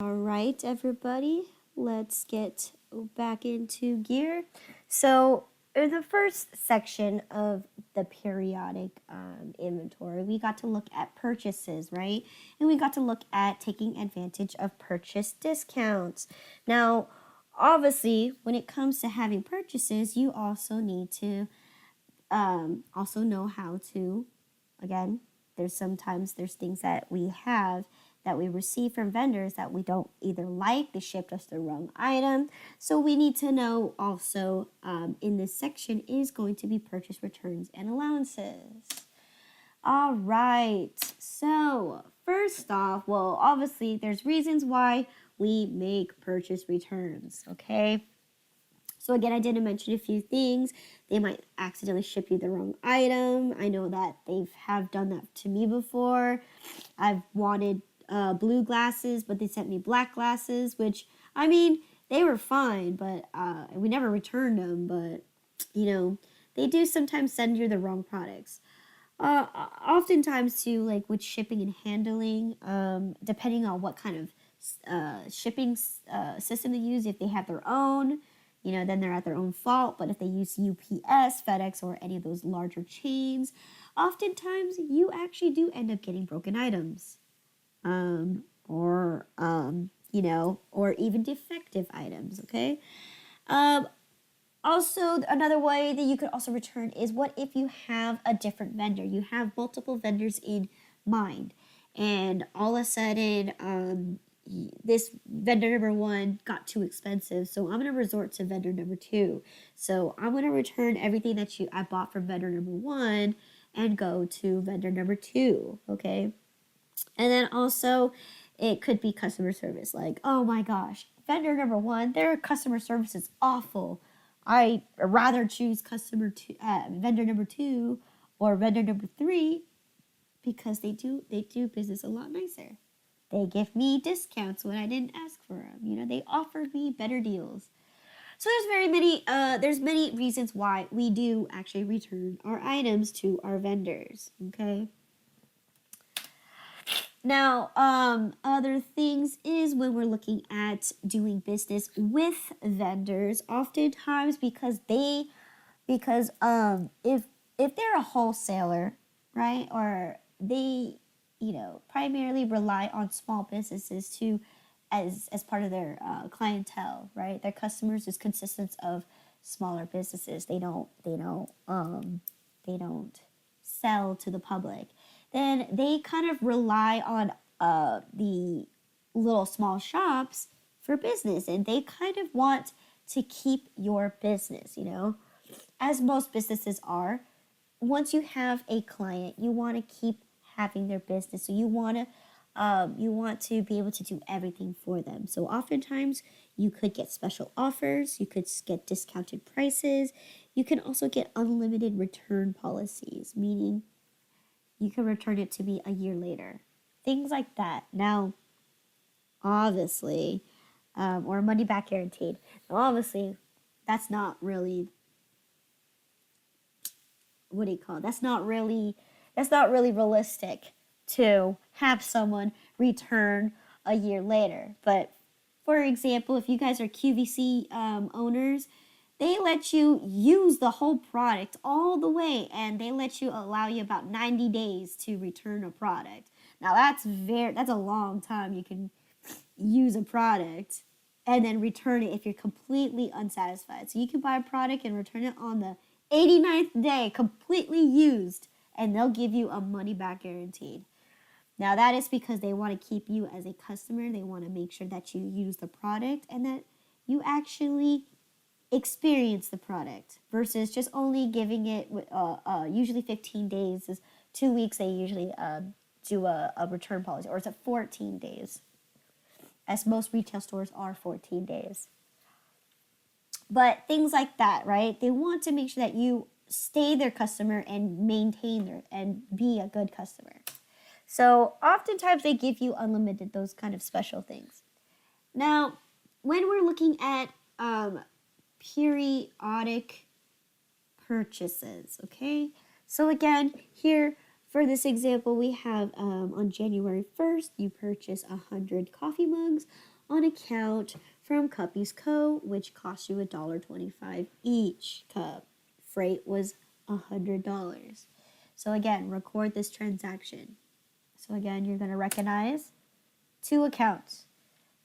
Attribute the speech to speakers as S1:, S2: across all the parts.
S1: All right, everybody, let's get back into gear. So, in the first section of the periodic inventory, we got to look at purchases, right? And we got to look at taking advantage of purchase discounts. Now, obviously, when it comes to having purchases, you also need to also know how to, again, there's things that we have that we receive from vendors that we don't either like, they shipped us the wrong item. So we need to know also in this section is going to be purchase returns and allowances. All right, so first off, well, obviously there's reasons why we make purchase returns, okay? So again, I didn't mention a few things. They might accidentally ship you the wrong item. I know that they have done that to me before. I've wanted blue glasses, but they sent me black glasses, which, I mean, they were fine, but we never returned them. But, they do sometimes send you the wrong products. Oftentimes, too, like with shipping and handling, depending on what kind of shipping system they use, if they have their own, then they're at their own fault. But if they use UPS, FedEx, or any of those larger chains, oftentimes you actually do end up getting broken items, or even defective items. Okay. Also, another way that you could also return is what if you have a different vendor? You have multiple vendors in mind, and all of a sudden, this vendor number one got too expensive, so I'm going to resort to vendor number two. So I'm going to return everything that I bought from vendor number one and go to vendor number two, okay? And then also, it could be customer service. Like, oh my gosh, vendor number one, their customer service is awful. I rather choose vendor number two or vendor number three because they do business a lot nicer. They give me discounts when I didn't ask for them. They offered me better deals. So there's many reasons why we do actually return our items to our vendors. Okay. Now, other things is when we're looking at doing business with vendors, oftentimes because if they're a wholesaler, right, or they primarily rely on small businesses as part of their clientele, right? Their customers is consistent of smaller businesses. They don't sell to the public. Then they kind of rely on the little small shops for business, and they kind of want to keep your business, as most businesses are. Once you have a client, you want to keep having their business, so you want to be able to do everything for them. So oftentimes you could get special offers, you could get discounted prices, you can also get unlimited return policies, meaning you can return it to me a year later. Things like that. Now, obviously, or money back guaranteed. Now, obviously, that's not really, what do you call it? That's not really realistic to have someone return a year later. But for example, if you guys are QVC owners, they let you use the whole product all the way, and they allow you about 90 days to return a product. Now that's a long time you can use a product and then return it if you're completely unsatisfied. So you can buy a product and return it on the 89th day completely used, and they'll give you a money back guaranteed. Now that is because they want to keep you as a customer. They want to make sure that you use the product and that you actually experience the product versus just only giving it usually 15 days is 2 weeks. They usually do a return policy, or it's 14 days, as most retail stores are 14 days. But things like that, right? They want to make sure that you stay their customer and maintain and be a good customer. So oftentimes they give you unlimited, those kind of special things. Now, when we're looking at periodic purchases, okay? So again, here For this example, we have on January 1st, you purchase 100 coffee mugs on account from Cuppies Co., which cost you $1.25 each cup. Freight was $100. So again, record this transaction. So again, you're going to recognize two accounts,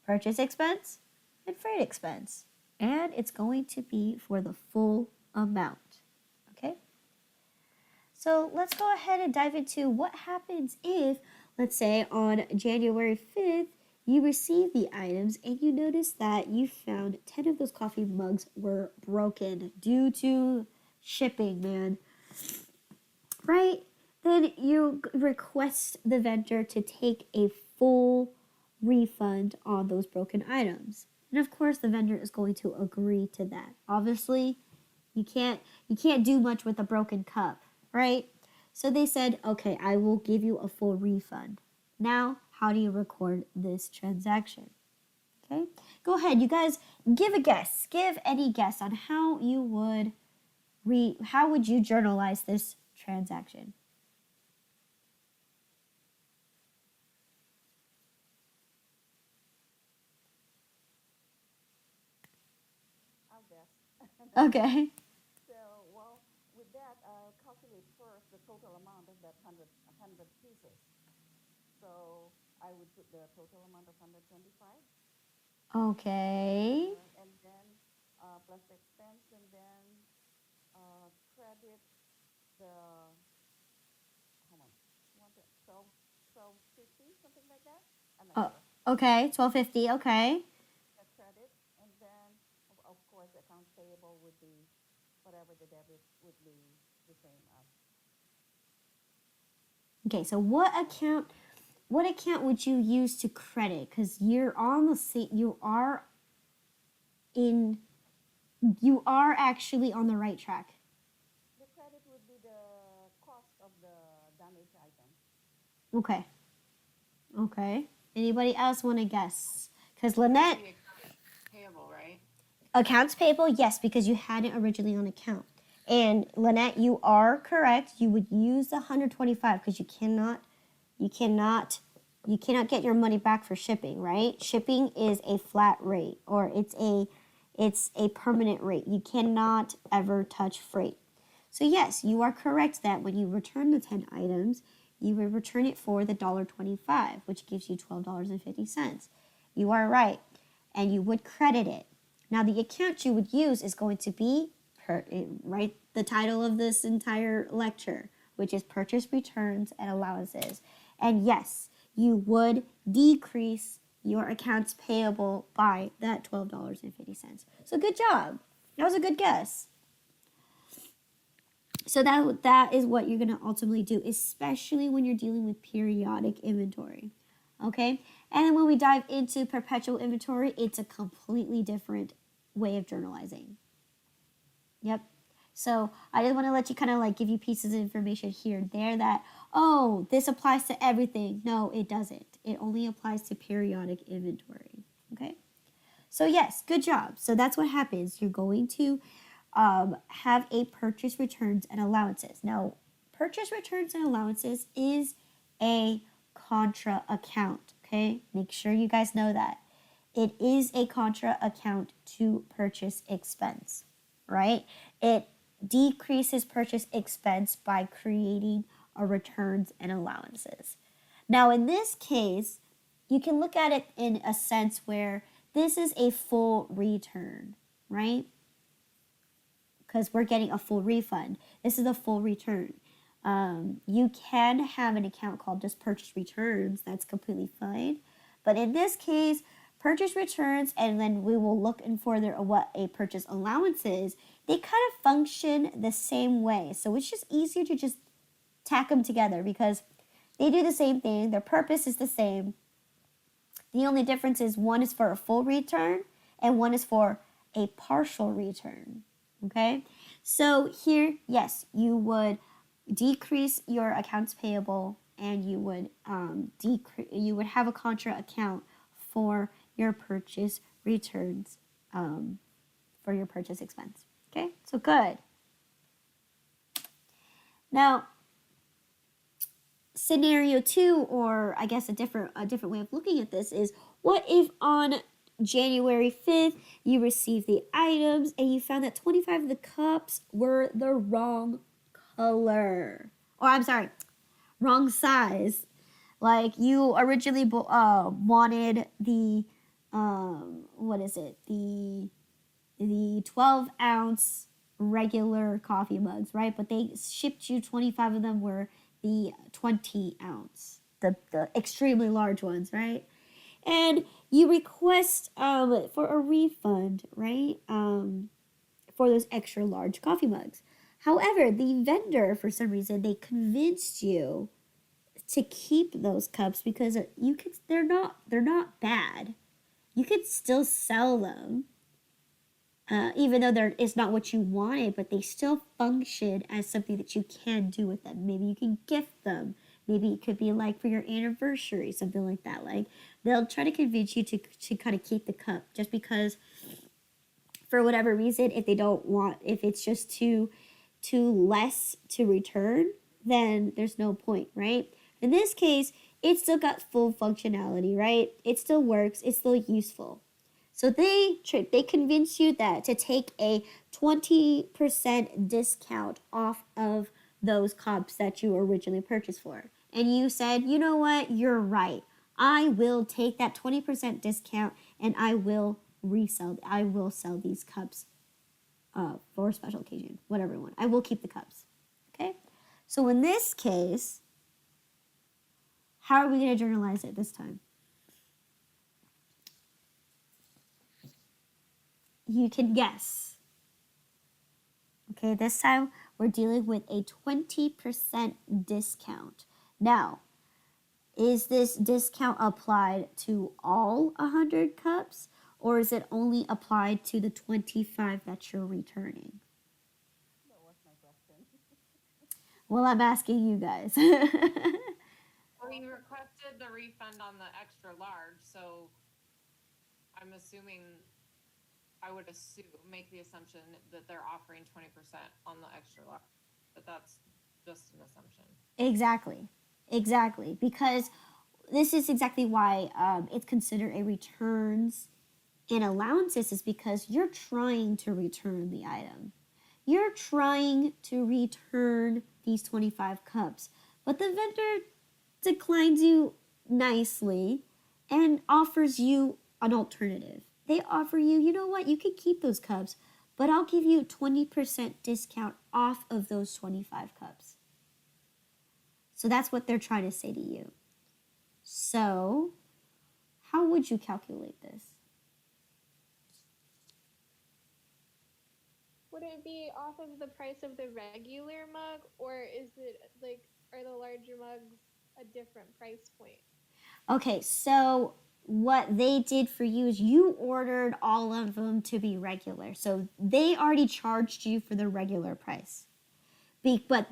S1: purchase expense and freight expense. And it's going to be for the full amount. Okay? So let's go ahead and dive into what happens if, let's say on January 5th, you receive the items and you notice that you found 10 of those coffee mugs were broken due to shipping, man. Right? Then you request the vendor to take a full refund on those broken items. And of course the vendor is going to agree to that. Obviously, you can't do much with a broken cup, right? So they said, okay, I will give you a full refund. Now, how do you record this transaction? Okay, go ahead, you guys, give a guess. Give any guess on how you would how would you journalize this transaction?
S2: I'll guess.
S1: Okay.
S2: So, well, with that, I'll calculate first the total amount of that 100 pieces. So I would put the total amount of 125,
S1: Okay.
S2: and then plus the expense, and then credit the, how much? 12, 12.50, something like that. I'm not
S1: Oh,
S2: sure.
S1: okay. 1250. Okay.
S2: The credit, and then of course the accounts payable would be whatever the debit would be the same as.
S1: Okay. So what account would you use to credit? Because you're on the same. In. You are actually on the right track.
S2: The credit would be the cost of the damaged item.
S1: Okay. Okay. Anybody else want to guess? Because Lynette,
S3: The accounts payable, right?
S1: accounts payable, yes, because you had it originally on account. And Lynette, you are correct. You would use the 125 because you cannot get your money back for shipping, right? Shipping is a flat rate, or it's a permanent rate. You cannot ever touch freight. So yes, you are correct that when you return the 10 items, you will return it for the $1.25, which gives you $12.50. You are right, and you would credit it. Now the account you would use is going to be right, the title of this entire lecture, which is purchase returns and allowances. And yes, you would decrease your accounts payable by that $12.50. So good job. That was a good guess. So that is what you're going to ultimately do, especially when you're dealing with periodic inventory. Okay? And then when we dive into perpetual inventory, it's a completely different way of journalizing. Yep. So I just want to let you kind of like give you pieces of information here and there that, oh, this applies to everything. No, it doesn't. It only applies to periodic inventory. Okay? So yes, good job. So that's what happens. You're going to have a purchase returns and allowances. Now, purchase returns and allowances is a contra account. Okay? Make sure you guys know that. It is a contra account to purchase expense, right? It decreases purchase expense by creating a returns and allowances. Now, in this case, you can look at it in a sense where this is a full return, right? Because we're getting a full refund. This is a full return. You can have an account called just purchase returns. That's completely fine. But in this case, purchase returns, and then we will look in further at what a purchase allowance is. They kind of function the same way. So it's just easier to just tack them together because they do the same thing. Their purpose is the same. The only difference is one is for a full return and one is for a partial return. Okay? So here, yes, you would decrease your accounts payable and you would have a contra account for your purchase returns for your purchase expense. Okay? So good. Now, scenario 2, or I guess a different way of looking at this is, what if on January 5th you received the items and you found that 25 of the cups were the wrong color, or I'm sorry, wrong size. Like you originally wanted the what is it, the 12-ounce regular coffee mugs, right? But they shipped you 25 of them were the 20-ounce, the extremely large ones, right? And you request for a refund, right? For those extra large coffee mugs. However, the vendor, for some reason, they convinced you to keep those cups because you could. They're not bad. You could still sell them, even though it's not what you wanted, but they still function as something that you can do with them. Maybe you can gift them. Maybe it could be like for your anniversary, something like that. Like they'll try to convince you to kind of keep the cup just because, for whatever reason, if they don't want, if it's just too less to return, then there's no point, right? In this case, it still got full functionality, right? It still works. It's still useful. So they convince you that to take a 20% discount off of those cups that you originally purchased for. And you said, you know what, you're right. I will take that 20% discount and I will sell these cups for a special occasion, whatever you want. I will keep the cups. Okay? So in this case, how are we going to journalize it this time? You can guess. Okay, this time we're dealing with a 20% discount. Now, is this discount applied to all 100 cups, or is it only applied to the 25 that you're returning?
S2: That was my question.
S1: Well, I'm asking you guys.
S3: Well, you requested the refund on the extra large, so I'm assuming, I would make the assumption that they're offering 20% on the extra large, but that's just an assumption.
S1: Exactly. Because this is exactly why it's considered a returns and allowances, is because you're trying to return the item. You're trying to return these 25 cups, but the vendor declines you nicely and offers you an alternative. They offer you, you know what, you can keep those cups, but I'll give you 20% discount off of those 25 cups. So that's what they're trying to say to you. So, how would you calculate this?
S4: Would it be off of the price of the regular mug, or is it like, are the larger mugs a different price point?
S1: Okay, so what they did for you is you ordered all of them to be regular. So they already charged you for the regular price. But,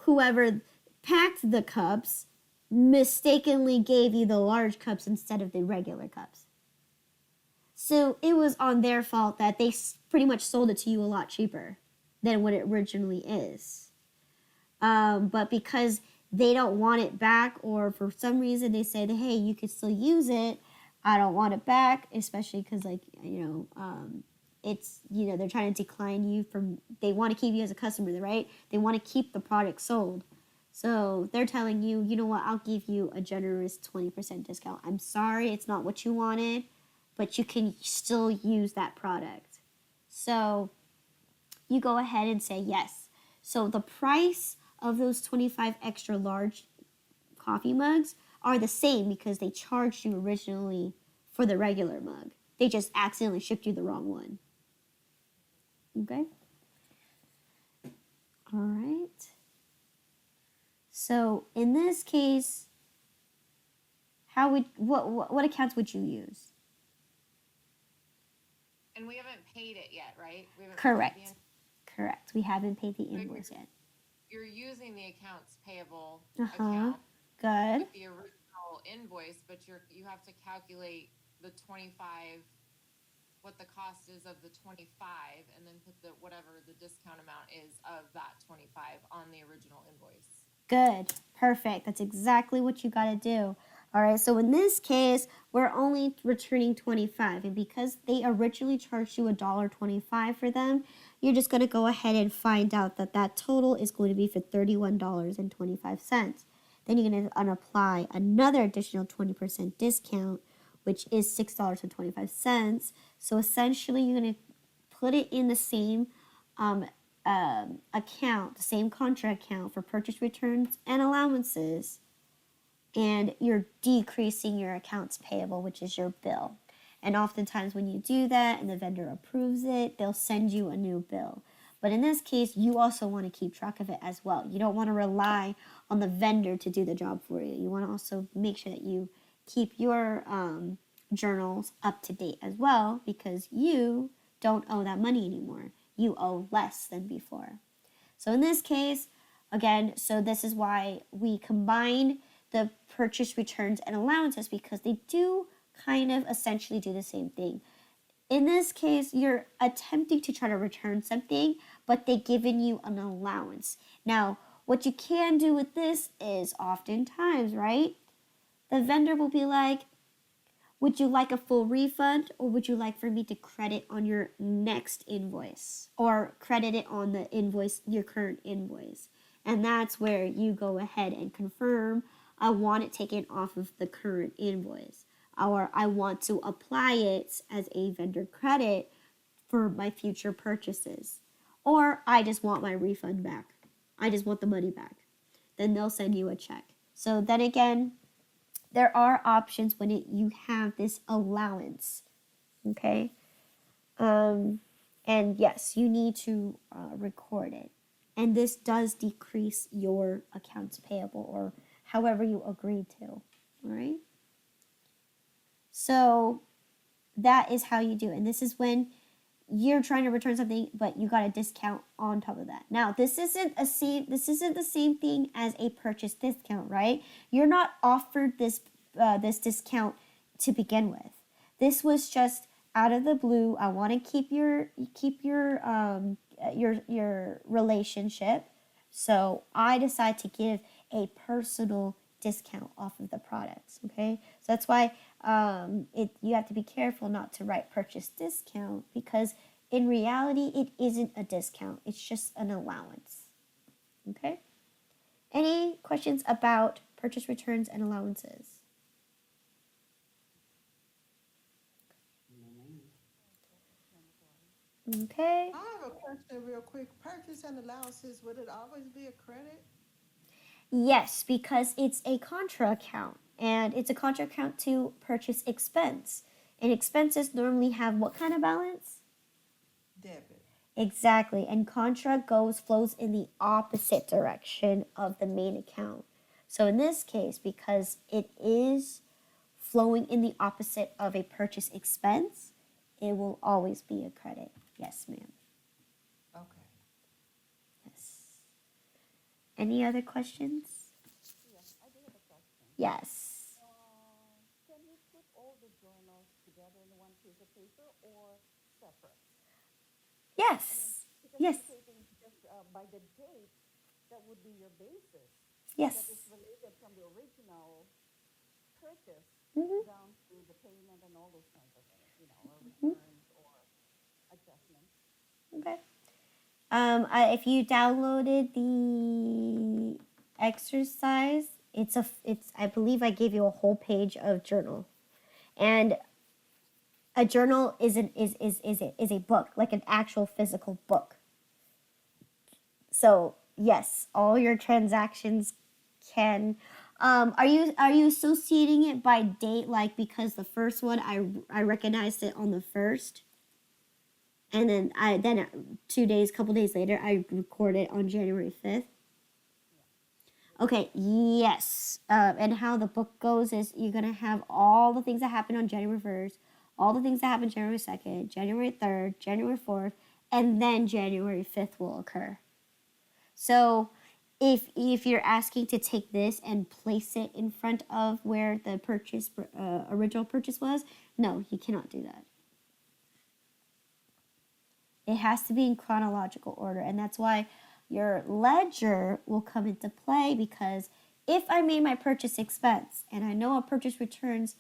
S1: whoever packed the cups mistakenly gave you the large cups instead of the regular cups. So it was on their fault that they pretty much sold it to you a lot cheaper than what it originally is. But because they don't want it back, or for some reason they said, hey, you could still use it, I don't want it back, especially because, it's, they're trying to decline you from, they want to keep you as a customer, right? They want to keep the product sold. So they're telling you, you know what, I'll give you a generous 20% discount. I'm sorry, it's not what you wanted, but you can still use that product. So you go ahead and say yes. So the price of those 25 extra large coffee mugs are the same because they charged you originally for the regular mug. They just accidentally shipped you the wrong one. Okay? All right. So in this case, what accounts would you use?
S3: And we haven't paid it yet, right? We haven't
S1: Correct. Correct. We haven't paid the invoice yet.
S3: You're using the accounts payable
S1: Uh-huh.
S3: account
S1: Good.
S3: with the original invoice, but you have to calculate the 25, what the cost is of the 25, and then put whatever the discount amount is of that 25 on the original invoice.
S1: Good. Perfect. That's exactly what you got to do. All right. So in this case, we're only returning 25. And because they originally charged you $1.25 for them, you're just going to go ahead and find out that that total is going to be for $31.25. Then you're going to apply another additional 20% discount, which is $6.25. So essentially, you're going to put it in the same account, the same contract account for purchase returns and allowances, and you're decreasing your accounts payable, which is your bill. And oftentimes when you do that and the vendor approves it, they'll send you a new bill. But in this case, you also want to keep track of it as well. You don't want to rely on the vendor to do the job for you. You want to also make sure that you keep your journals up to date as well, because you don't owe that money anymore. You owe less than before. So in this case, again, so this is why we combine the purchase returns and allowances, because they do kind of essentially do the same thing. In this case, you're attempting to try to return something, but they've given you an allowance. Now, what you can do with this is oftentimes, right, the vendor will be like, would you like a full refund, or would you like for me to credit on your next invoice, or credit it on the invoice, your current invoice? And that's where you go ahead and confirm, I want it taken off of the current invoice, or I want to apply it as a vendor credit for my future purchases, or I just want my refund back. I just want the money back. Then they'll send you a check. So then again, there are options when you have this allowance, okay? And yes, you need to record it. And this does decrease your accounts payable, or however you agreed to, all right? So that is how you do it. And this is when you're trying to return something, but you got a discount on top of that. Now, this isn't the same thing as a purchase discount, right? You're not offered this discount to begin with. This was just out of the blue. I want to keep your relationship, so I decide to give a personal discount off of the products. Okay, so that's why you have to be careful not to write purchase discount, because in reality it isn't a discount, it's just an allowance. Okay, any questions about purchase returns and allowances? Okay.
S5: I have a question real quick. Purchase and allowances, would it always be a credit?
S1: Yes, because it's a contra account, and it's a contra account to purchase expense. And expenses normally have what kind of balance?
S5: Debit.
S1: Exactly. And contra flows in the opposite direction of the main account. So in this case, because it is flowing in the opposite of a purchase expense, it will always be a credit. Yes, ma'am.
S5: Okay.
S1: Yes. Any other questions?
S2: Yes, I do have a question.
S1: Yes.
S2: Can we put all the journals together in one piece of paper or separate?
S1: Yes.
S2: Because
S1: Yes.
S2: you're taking just by the date, that would be your basis.
S1: Yes.
S2: That is related from the original purchase
S1: Mm-hmm.
S2: down to the payment and all those kinds of things, or
S1: Mm-hmm.
S2: returns or adjustments.
S1: Okay. If you downloaded the exercise, it's I believe I gave you a whole page of journal, and a journal is a book, like an actual physical book. So yes, all your transactions can. Are you associating it by date, like because the first one I recognized it on the first, and then 2 days, couple days later, I record it on January 5th. Okay, yes. And how the book goes is you're gonna have all the things that happen on January 1st, all the things that happen January 2nd, January 3rd, January 4th, and then January 5th will occur. So if you're asking to take this and place it in front of where the original purchase was, no, you cannot do that. It has to be in chronological order, and that's why your ledger will come into play, because if I made my purchase expense and I know a purchase returns,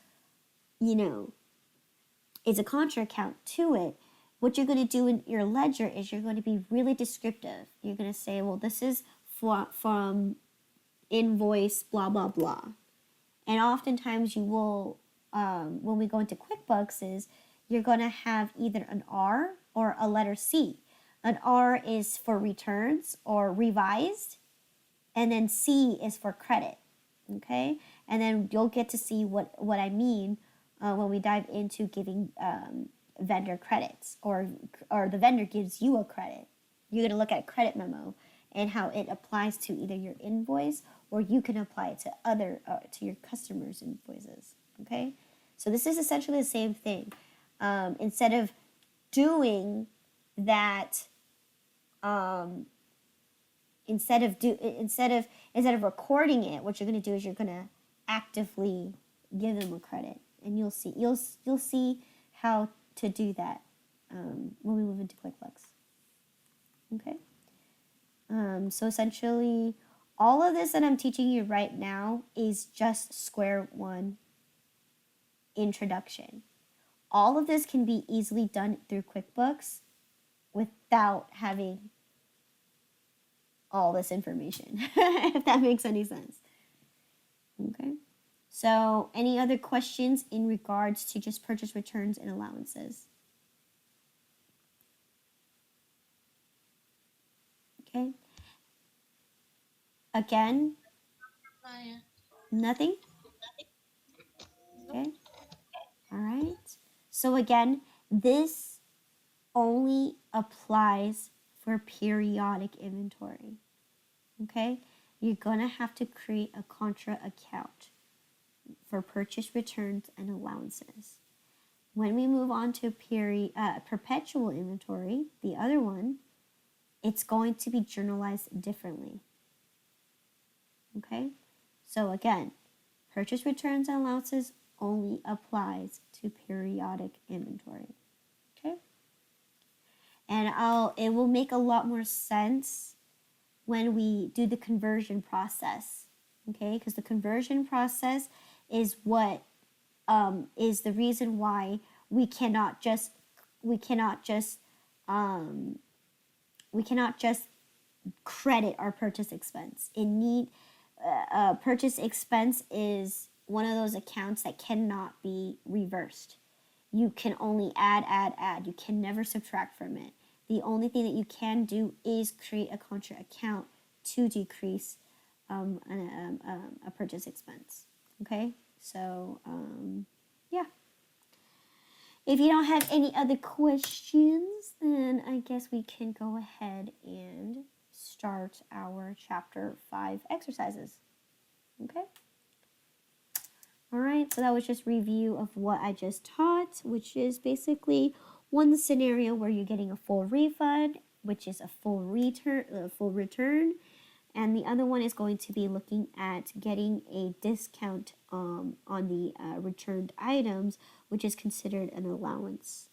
S1: is a contra account to it, what you're going to do in your ledger is you're going to be really descriptive. You're going to say, well, this is from invoice blah blah blah. And oftentimes you will, when we go into QuickBooks, is you're going to have either an R or a letter C. An R is for returns or revised, and then C is for credit. Okay, and then you'll get to see what I mean when we dive into giving vendor credits, or the vendor gives you a credit. You're going to look at a credit memo and how it applies to either your invoice, or you can apply it to your customers' invoices. Okay, so this is essentially the same thing. Instead of doing that, instead of recording it, what you're going to do is you're going to actively give them a credit, and you'll see how to do that when we move into QuickBooks. Okay. So essentially, all of this that I'm teaching you right now is just square one introduction. All of this can be easily done through QuickBooks without having all this information, if that makes any sense. Okay. So any other questions in regards to just purchase returns and allowances? Okay. Again, nothing? Okay. All right. So again, this only applies for periodic inventory. Okay? You're going to have to create a contra account for purchase returns and allowances. When we move on to perpetual inventory, the other one, it's going to be journalized differently. Okay? So again, purchase returns and allowances only applies to periodic inventory. Okay? And it will make a lot more sense when we do the conversion process. Okay? Because the conversion process is what is the reason why we cannot just credit our purchase expense. Purchase expense is one of those accounts that cannot be reversed. You can only add. You can never subtract from it. The only thing that you can do is create a contra account to decrease a purchase expense. Okay, so yeah. If you don't have any other questions, then I guess we can go ahead and start our Chapter 5 exercises. Okay? All right, so that was just review of what I just taught, which is basically one scenario where you're getting a full refund, which is a full return, and the other one is going to be looking at getting a discount on the returned items, which is considered an allowance.